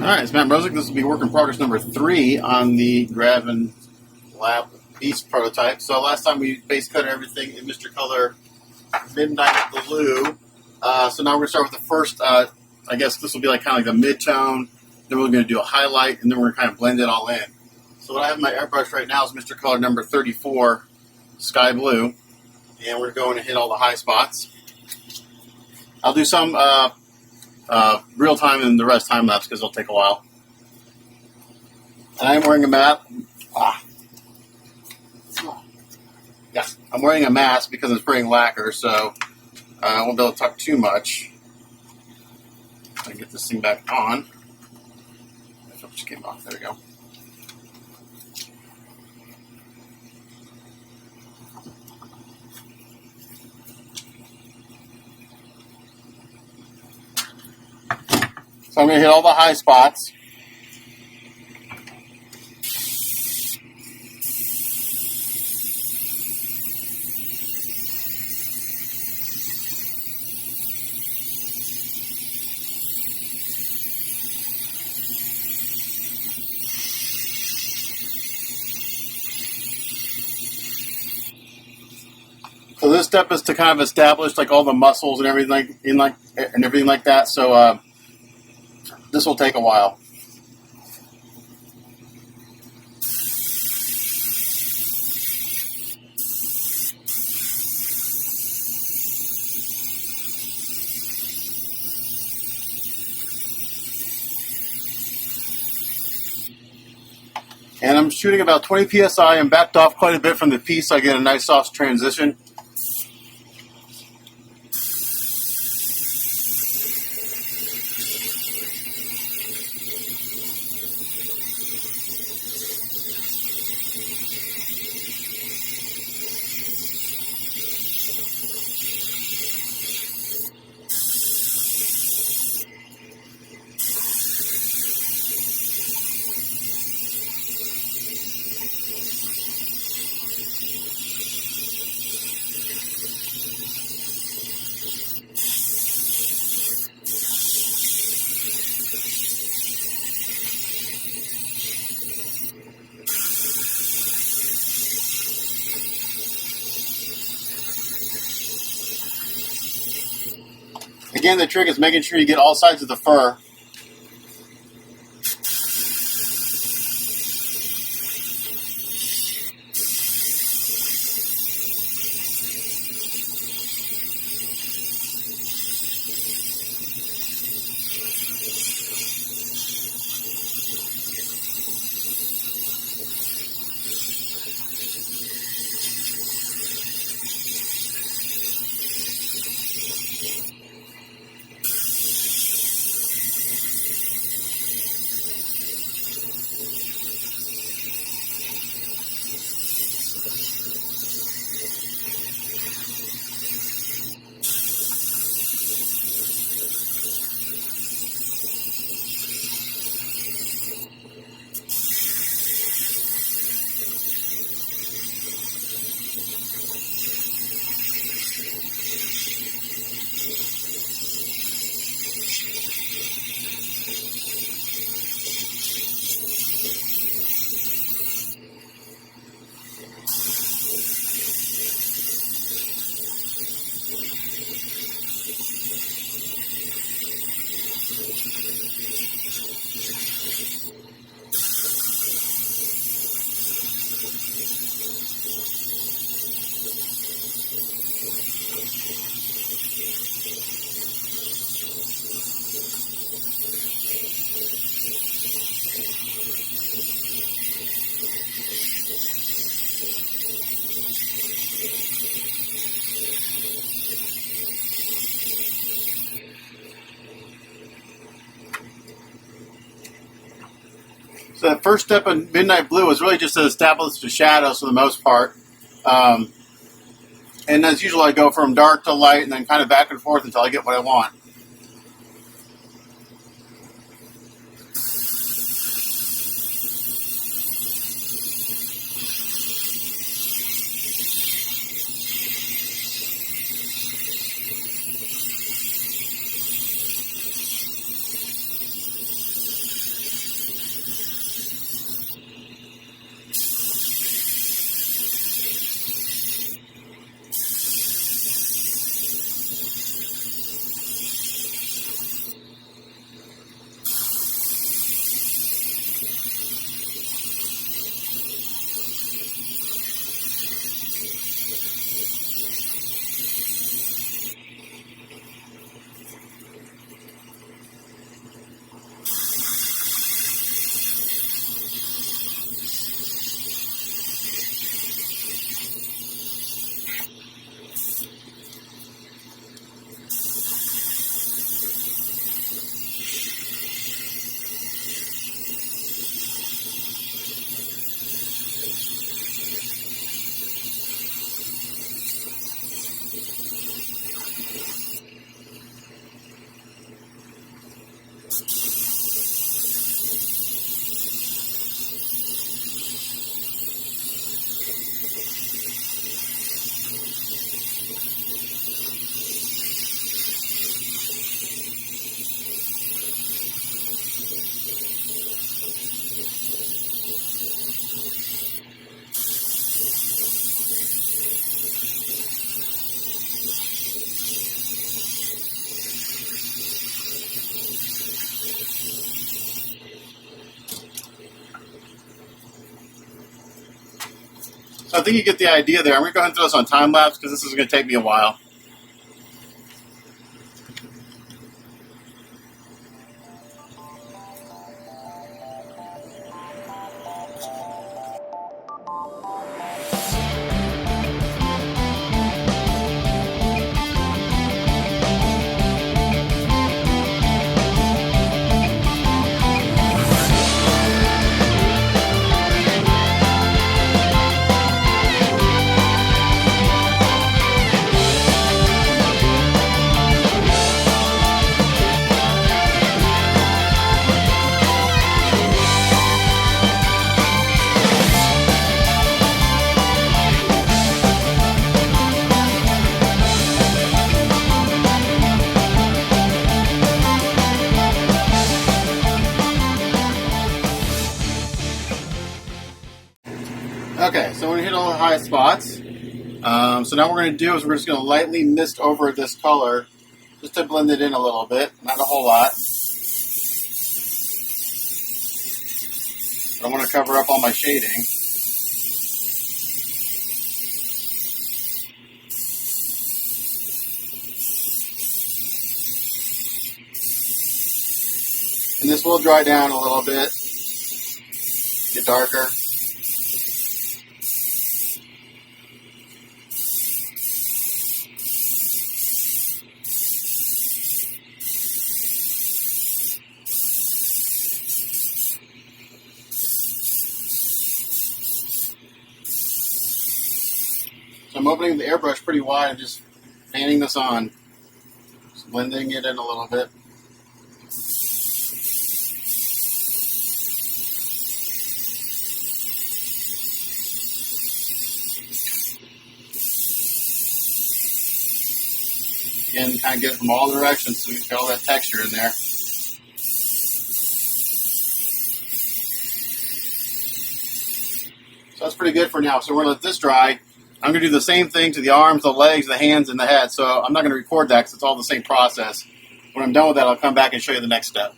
Alright, it's Matt Mrozek. This will be work in progress number 3 on the Graven Lab Beast prototype. So last time we base cut everything in Mr. Color Midnight Blue. So now we're going to start with the first, I guess this will be kind of like the mid-tone. Then we're going to do a highlight, and then we're going to kind of blend it all in. So what I have in my airbrush right now is Mr. Color number 34, Sky Blue. And we're going to hit all the high spots. I'll do some real time and the rest time lapse because it'll take a while. And I'm wearing a mask. Yes, I'm wearing a mask because I'm spraying lacquer, so I won't be able to talk too much. I get this thing back on. It just came off. There we go. So I'm going to hit all the high spots. So this step is to kind of establish all the muscles and everything like that. So this will take a while. And I'm shooting about 20 psi and backed off quite a bit from the piece so I get a nice soft transition. Again, the trick is making sure you get all sides of the fur. So the first step in Midnight Blue is really just to establish the shadows for the most part. And as usual, I go from dark to light and then kind of back and forth until I get what I want. So I think you get the idea there. I'm going to go ahead and throw this on time lapse because this is going to take me a while. Okay, so we're going to hit all the high spots. So now what we're going to do is we're just going to lightly mist over this color just to blend it in a little bit, not a whole lot. I want to cover up all my shading. And this will dry down a little bit, get darker. So I'm opening the airbrush pretty wide and just fanning this on, just blending it in a little bit. Again, kind of get it from all directions so we've got all that texture in there. So that's pretty good for now. So we're going to let this dry. I'm going to do the same thing to the arms, the legs, the hands, and the head. So I'm not going to record that because it's all the same process. When I'm done with that, I'll come back and show you the next step.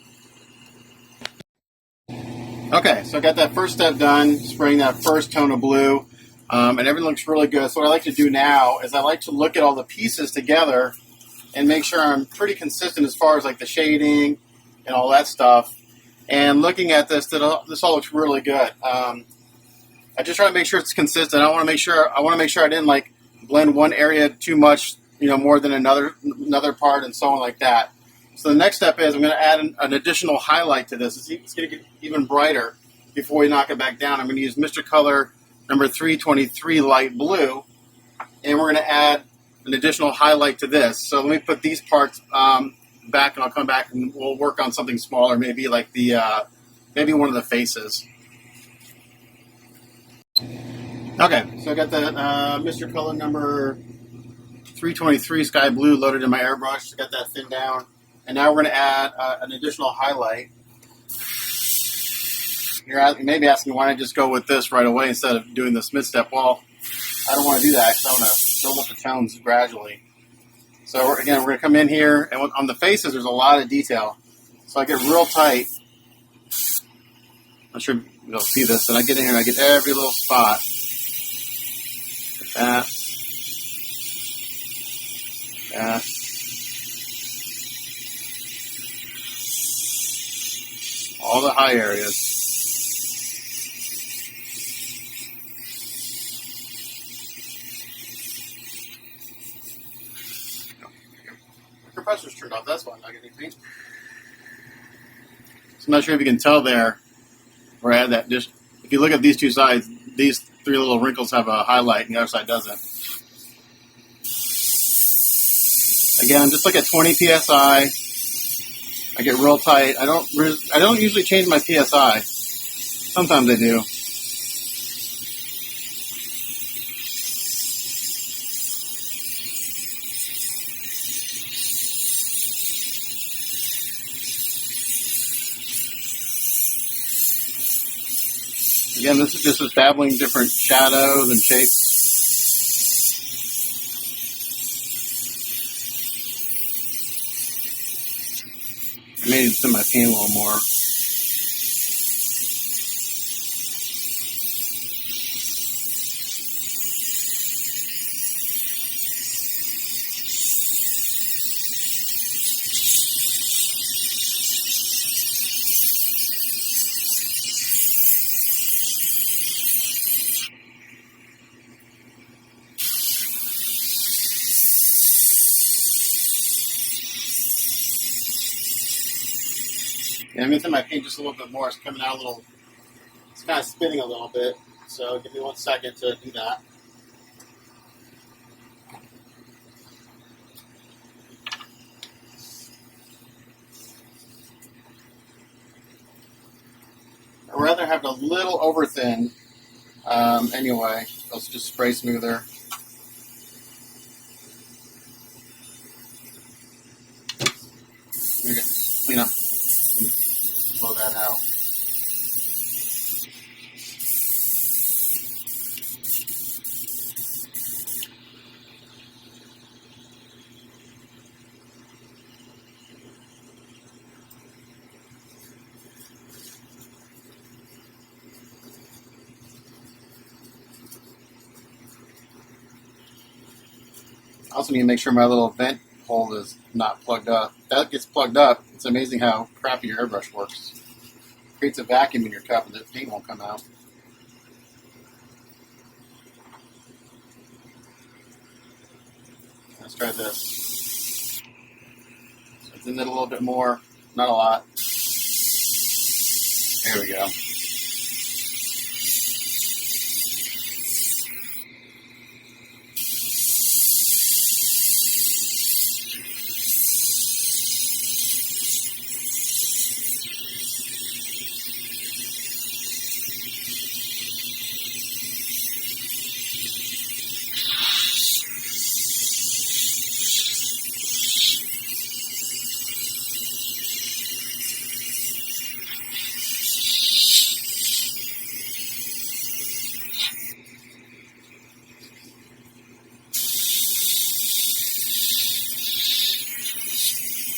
Okay, so I got that first step done, spraying that first tone of blue, and everything looks really good. So what I like to do now is I like to look at all the pieces together and make sure I'm pretty consistent as far as like the shading and all that stuff. And looking at this, this all looks really good. I just try to make sure it's consistent. I want to make sure I didn't like blend one area too much, more than another part, and so on like that. So the next step is I'm going to add an additional highlight to this. It's going to get even brighter before we knock it back down. I'm going to use Mr. Color number 323 light blue, and we're going to add an additional highlight to this. So let me put these parts back, and I'll come back and we'll work on something smaller, maybe like maybe one of the faces. Okay, so I got that Mr. Color number 323 sky blue loaded in my airbrush. I got that thinned down. And now we're going to add an additional highlight. You may be asking why I just go with this right away instead of doing this mid-step. Well, I don't want to do that because I want to build up the tones gradually. So again, we're going to come in here, and on the faces, there's a lot of detail. So I get real tight. I'm sure you'll see this. And I get in here and I get every little spot. Like that. That. All the high areas. The compressor's turned off, that's why I'm not getting paint. So I'm not sure if you can tell there where I had that. Just if you look at these two sides, these three little wrinkles have a highlight and the other side doesn't. Again, just like at 20 psi. I get real tight. I don't usually change my PSI. Sometimes I do. Again, this is just establishing different shadows and shapes. I made it in my paint a little more. Yeah, I'm gonna my paint just a little bit more. It's coming out a little. It's kind of spinning a little bit. So give me 1 second to do that. I'd rather have it a little over thin. Anyway, let's just spray smoother. We're gonna clean up and blow that out. I also need to make sure my little vent hole is not plugged up. If that gets plugged up, it's amazing how crappy your airbrush works. It creates a vacuum in your cup and the paint won't come out. Let's try this. So it's in it a little bit more, not a lot. There we go.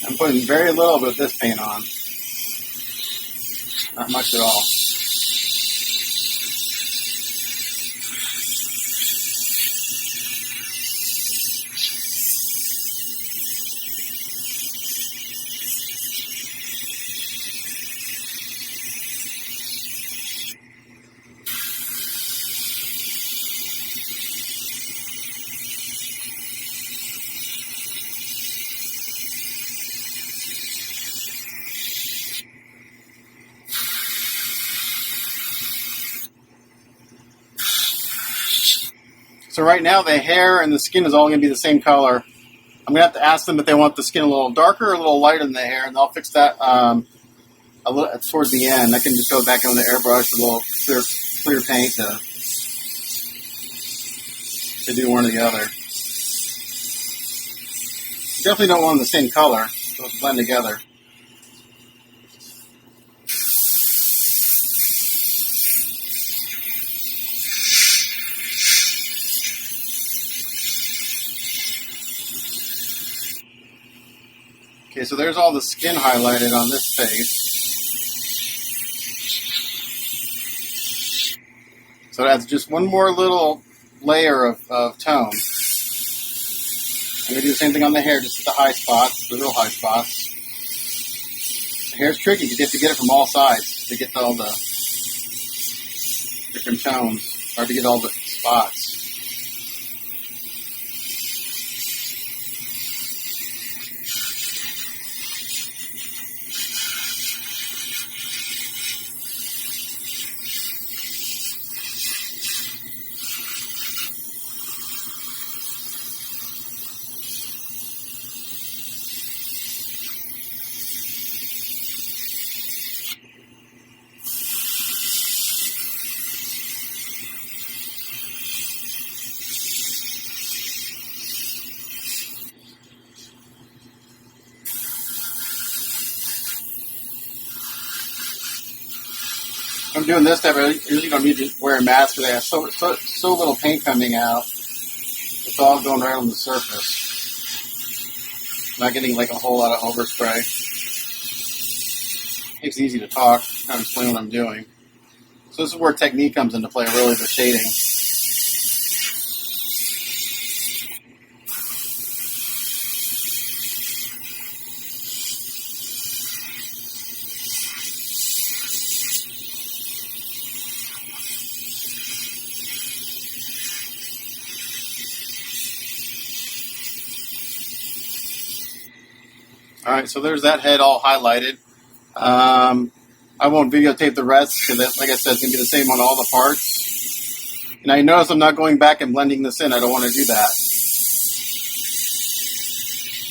I'm putting very little of this paint on. Not much at all. So right now the hair and the skin is all going to be the same color. I'm going to have to ask them if they want the skin a little darker or a little lighter than the hair, and I'll fix that a little towards the end. I can just go back on the airbrush with a little clear paint to do one or the other. You definitely don't want them the same color, so let's blend together. Okay, so there's all the skin highlighted on this face. So it adds just one more little layer of tone. I'm going to do the same thing on the hair, just at the high spots, the real high spots. The hair's tricky because you have to get it from all sides to get all the different tones, or to get all the spots. I'm doing this type. I usually don't need to wear a mask because I have so little paint coming out. It's all going right on the surface. I'm not getting like a whole lot of overspray. Makes it easy to talk, kind of explain what I'm doing. So this is where technique comes into play, really, the shading. All right, so there's that head all highlighted. I won't videotape the rest because, like I said, it's going to be the same on all the parts. And I notice I'm not going back and blending this in. I don't want to do that.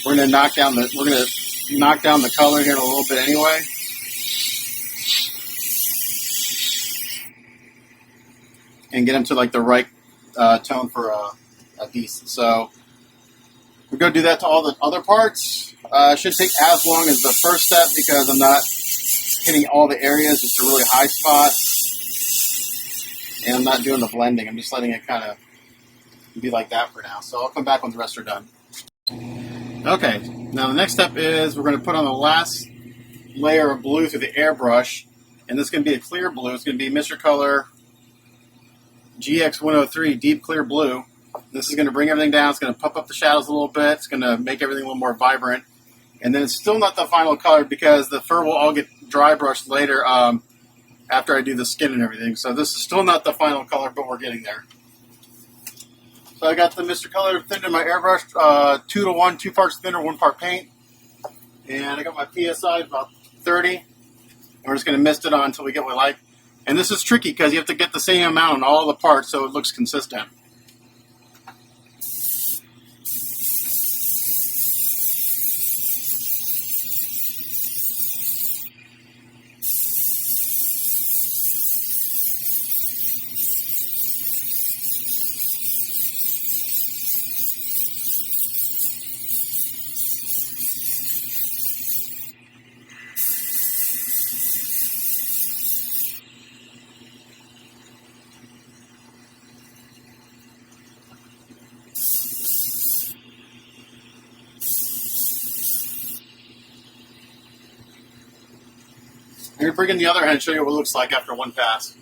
We're going to knock down the color here in a little bit anyway. And get them to like the right tone for a beast. So we're going to do that to all the other parts. It should take as long as the first step because I'm not hitting all the areas, just a really high spot. And I'm not doing the blending. I'm just letting it kind of be like that for now. So I'll come back when the rest are done. Okay, now the next step is we're going to put on the last layer of blue through the airbrush. And this is going to be a clear blue. It's going to be Mr. Color GX103 Deep Clear Blue. This is going to bring everything down. It's going to pump up the shadows a little bit. It's going to make everything a little more vibrant. And then it's still not the final color because the fur will all get dry brushed later after I do the skin and everything. So this is still not the final color, but we're getting there. So I got the Mr. Color thinned in my airbrush, 2-to-1, 2 parts thinner, 1 part paint. And I got my PSI about 30. And we're just going to mist it on until we get what we like. And this is tricky because you have to get the same amount on all the parts so it looks consistent. I'm going to bring in the other hand and show you what it looks like after one pass.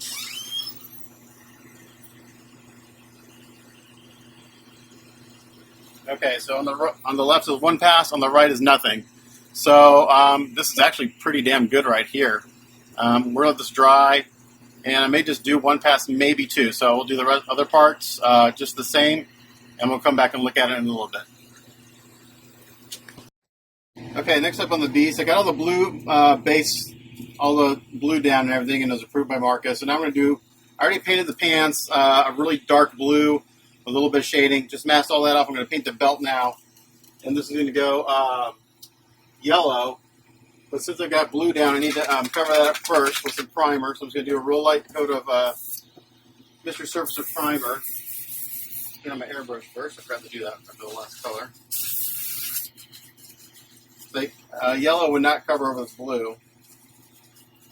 Okay, so on the left is one pass, on the right is nothing. So this is actually pretty damn good right here. We'll let this dry, and I may just do one pass, maybe 2. So we'll do the other parts just the same, and we'll come back and look at it in a little bit. Okay, next up on the beast, I got all the blue base, all the blue down and everything, and it was approved by Marcus. So now I'm going to do, I already painted the pants a really dark blue, a little bit of shading. Just masked all that off. I'm going to paint the belt now, and this is going to go yellow. But since I got blue down, I need to cover that up first with some primer. So I'm just going to do a real light coat of Mr. Surfacer primer. Get on my airbrush first. I forgot to do that for the last color. Yellow would not cover over with blue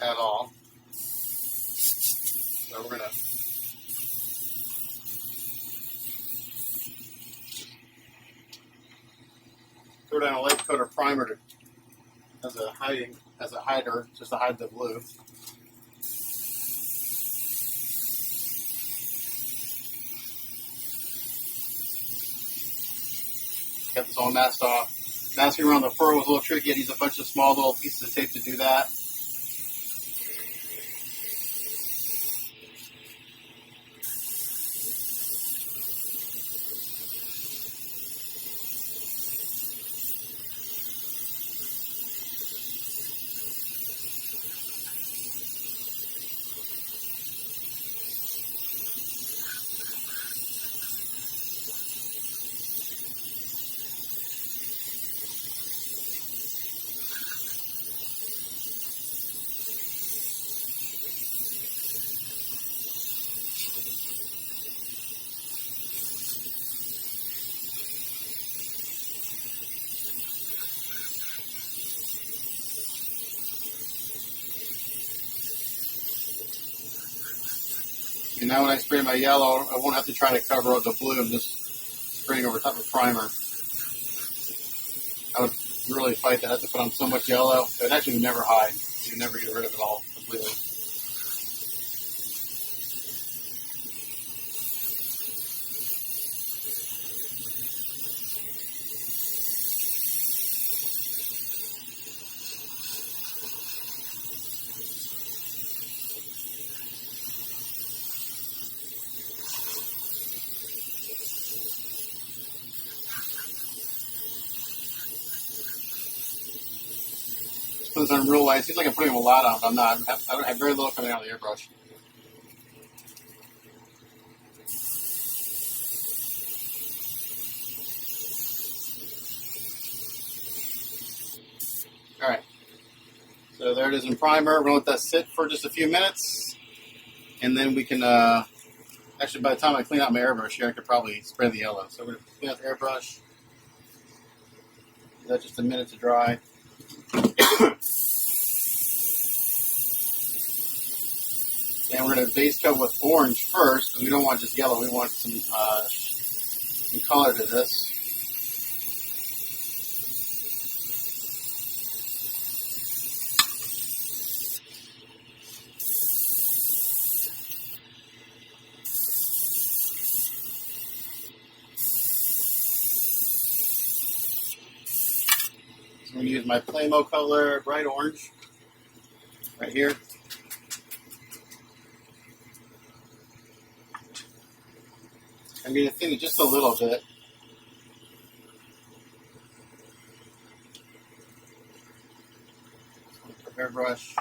at all. So we're going to throw down a light coat of primer as a hider, just to hide the blue. Got this all masked off. Masking around the fur was a little tricky. I used a bunch of small little pieces of tape to do that. And now when I spray my yellow, I won't have to try to cover up the blue. I'm just spraying over top of primer. I would really fight that. I have to put on so much yellow. It actually would never hide. You would never get rid of it all completely. this on real light. It seems like I'm putting a lot on, but I'm not. I have very little coming out of the airbrush. All right. So there it is in primer. We're going to let that sit for just a few minutes. And then we can, actually by the time I clean out my airbrush here, I could probably spray the yellow. So we're going to clean out the airbrush. Give that just a minute to dry. And we're going to base coat with orange first, because we don't want just yellow. We want some color to this. I'm going to use my Playmo color, bright orange, right here. I'm going to thin it just a little bit. Airbrush,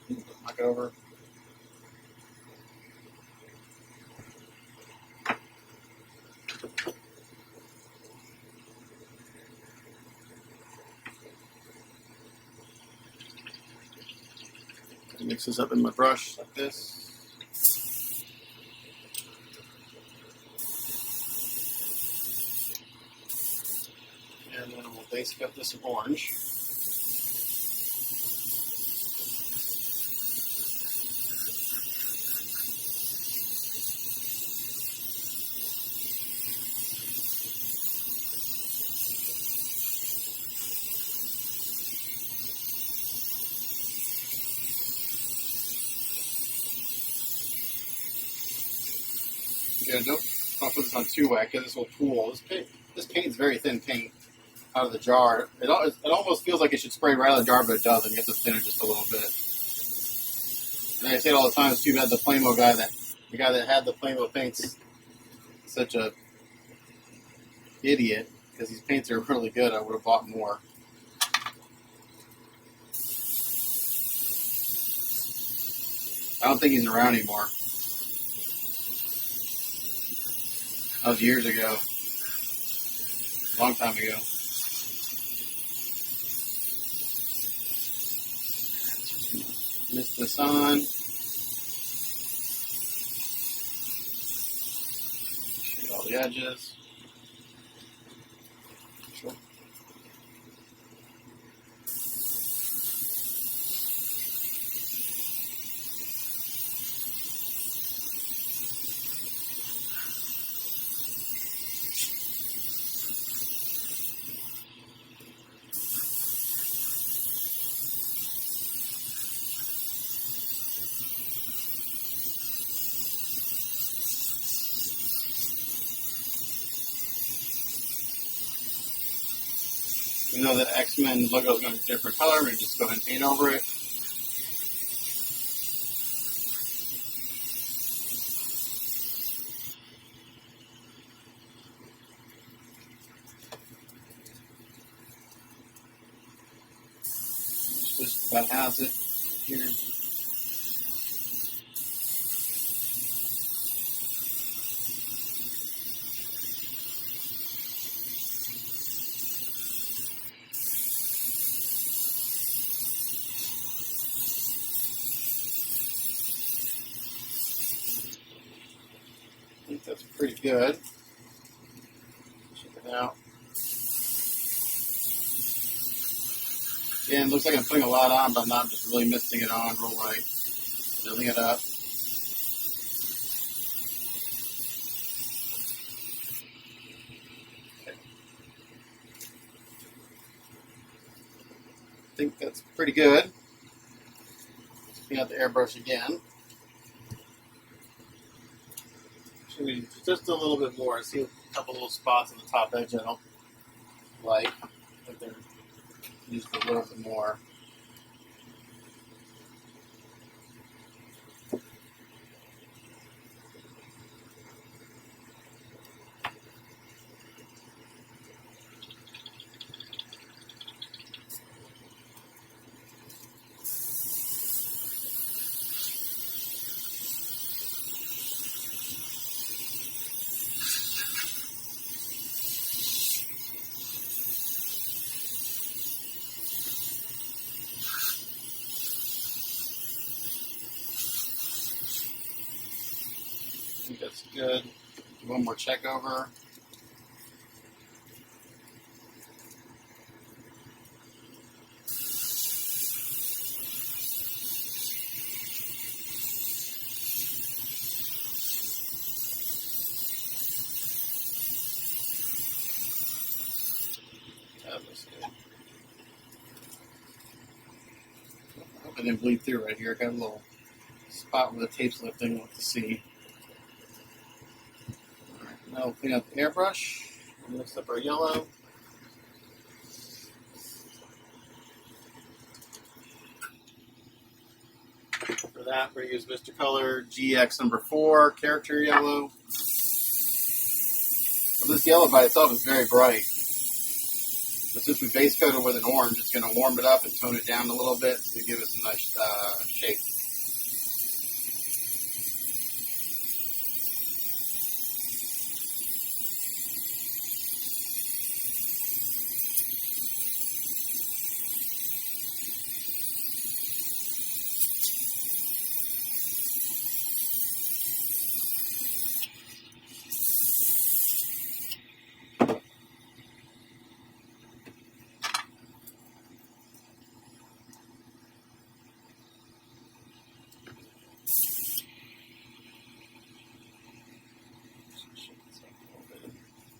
knock it over. Mix this up in my brush like this. And then we'll base coat this in orange. Yeah, don't put this on too wet because this will pool. This paint's very thin paint out of the jar. It almost feels like it should spray right out of the jar, but it doesn't. You have to thin it just a little bit. And I say it all the time. It's too bad the Playmo guy the guy that had the Playmo paints, such a idiot, because these paints are really good. I would have bought more. I don't think he's around anymore. That was years ago. A long time ago. Mist this on. Shoot all the edges. Sure. We know that X-Men logo is going to be a different color. We just go ahead and paint over it. Just about has it here. I think that's pretty good. Check it out. Again, looks like I'm putting a lot on, but I'm not just really misting it on real light. Building it up. Okay. I think that's pretty good. Let's clean out the airbrush again. Actually, just a little bit more. I see a couple little spots on the top edge I don't like. I think they're used a little bit more. that's good. One more check over. That looks good. I hope I didn't bleed through right here. Got a little spot where the tape's lifting. We'll have to see. Alright, now we'll clean out the airbrush. Mix up our yellow. For that, we're going to use Mr. Color GX number 4, character yellow. Well, this yellow by itself is very bright. But since we base coat it with an orange, it's going to warm it up and tone it down a little bit to give it some nice shape.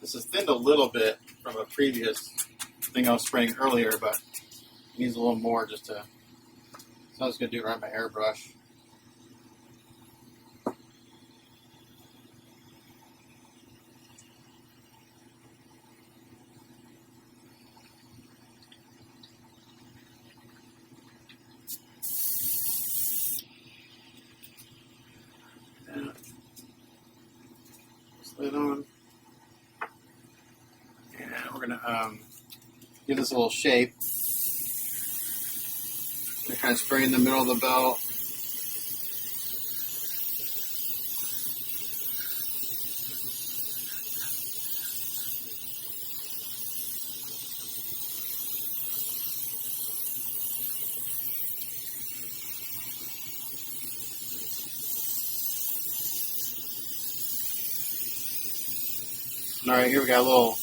This is thinned a little bit from a previous thing I was spraying earlier, but it needs a little more just to. So I was going to do it right with my airbrush. And lid on. We're going to give this a little shape. I kind of spray in the middle of the belt. All right, here we got a little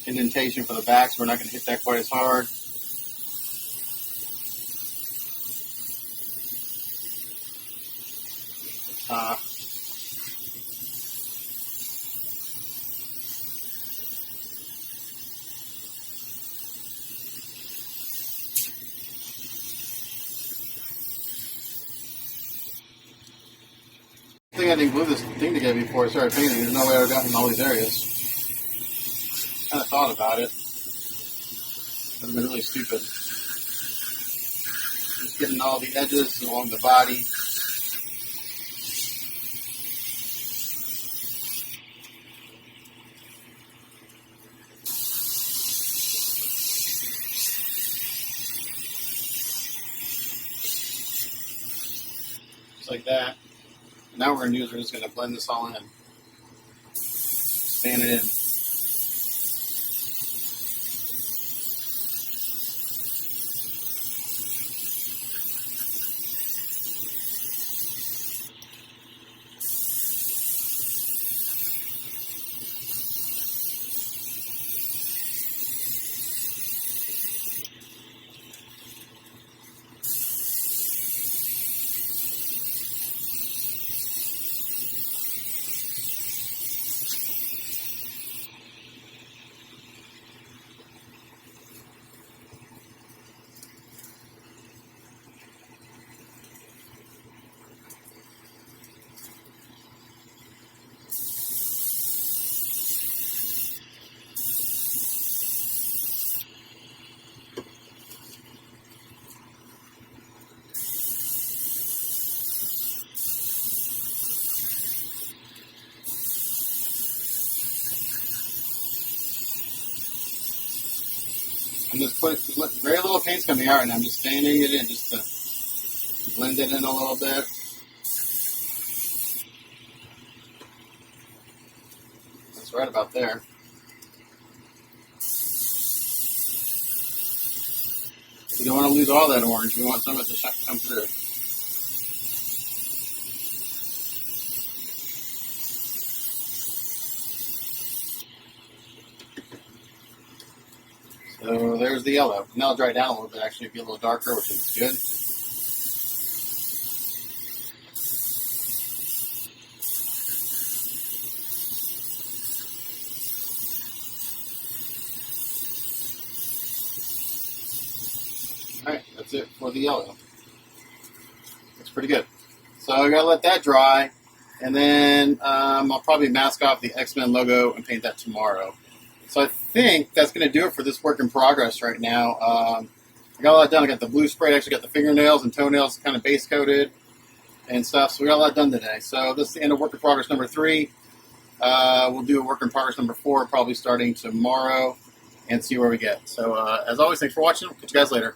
indentation for the back, so we're not going to hit that quite as hard. The top. I think I didn't glue this thing together before I started painting. There's no way I would have gotten all these areas. Kind of thought about it. Would have been really stupid. Just getting all the edges along the body. Just like that. Now we're just going to blend this all in. Sand it in. I'm just putting very little paint's coming out, and I'm just sanding it in just to blend it in a little bit. That's right about there. We don't want to lose all that orange. We want some of it to come through. So there's the yellow. Now it'll dry down a little bit, actually be a little darker, which is good. Alright, that's it for the yellow. Looks pretty good. So I gotta let that dry, and then I'll probably mask off the X-Men logo and paint that tomorrow. So I think that's going to do it for this work in progress right now. I got a lot done. I got the blue spray. I actually got the fingernails and toenails kind of base coated and stuff. So we got a lot done today. So this is the end of work in progress number 3. We'll do a work in progress number 4 probably starting tomorrow and see where we get. So as always, thanks for watching. Catch you guys later.